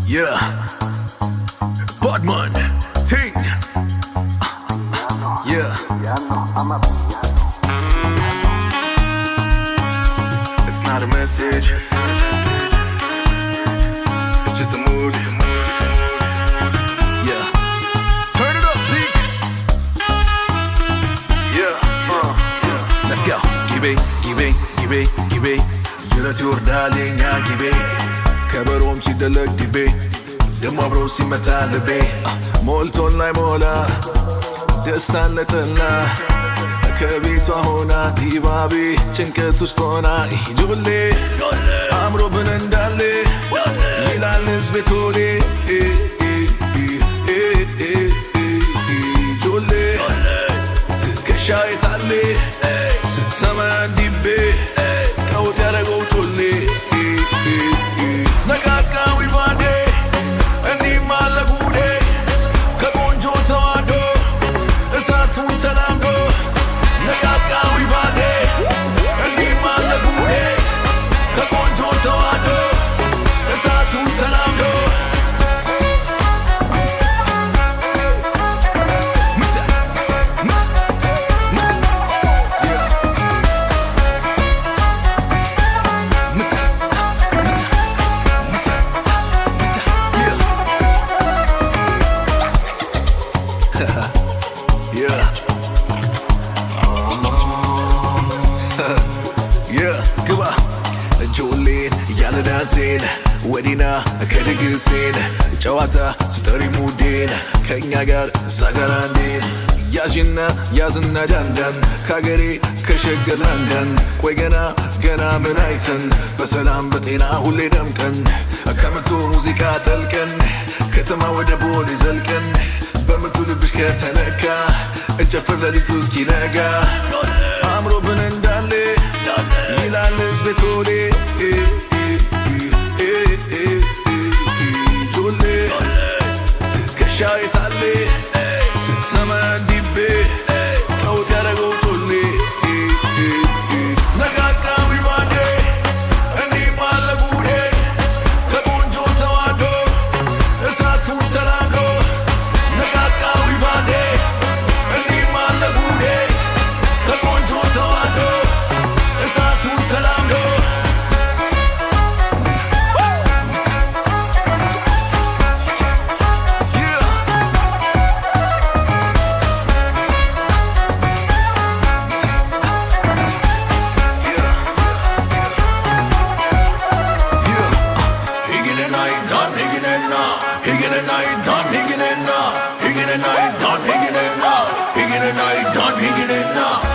Yeah, Bodman, Ting. Yeah. It's not a message. It's just a mood. Yeah. Turn it up, Zeke. Yeah. Let's go. ጊቤ ጅረት ይወርዳል የኛ ጊቤ ከበሮም ሲደለቅ ዲቤ ደሞ አብሮ ሲመታ ልቤ ሞልቶን ላይ ሞላ ደስታን ለጠላ ከቤቷ ሆና ዲባቤ ጭንቀት ውስጥ ሆና ጆሌ አምሮብን እንዳለ ይላል ሕዝቤ ቶሌ ጆሌ ትከሻ የታለ ስትሰማ ዲቤ ቀውጥ ያደረገው ቶሌ ነቃቃዊ ባዴ እንዲህም አለ ጉዴ ከቆንጆ ተዋዶ እሳቱን ተላምዶ ነቃቃዊ ባዴ እንዲህም አለ ጉዴ ከቆንጆ ተዋዶ እሳቱን ተላምዶ ግባ ጆሌን እያለ ዳንሴን ወዲና ከድግሴን ጨዋታ ስጠሪ ሙዴን ከእኛ ጋር ሳገር አንዴን ያዥና ያዝና ዳንዳን ከአገሬ ከሸገር ላንዳን ቆይ ገና ምን አይተን በሰላም በጤና ሁሌ ደምቀን ከምቱ ሙዚቃ ጠልቀን ከተማ ወደ ቦሌ ዘልቀን በምቱ ልብሽ ከተነካ እንጨፍር ሌሊቱ እስኪነጋ አምሮብን እንዳለ ይላል ሕዝቤ ቶሌ ጆሌ ትከሻ የታለ ስትሰማ ዲቤ ቀውጥ ያደረገው ቶሌ ነቃቃዊ ባዴ እንዲህም አለ ጉዴ ከቆንጆ ተዋዶ እሳቱን ተላምዶ ነቃቃዊ ባዴ እንዲህም አለ ጉዴ ከቆንጆ ተዋዶ እሳቱን ተላምዶ Higgin' and I done, higgin' and now.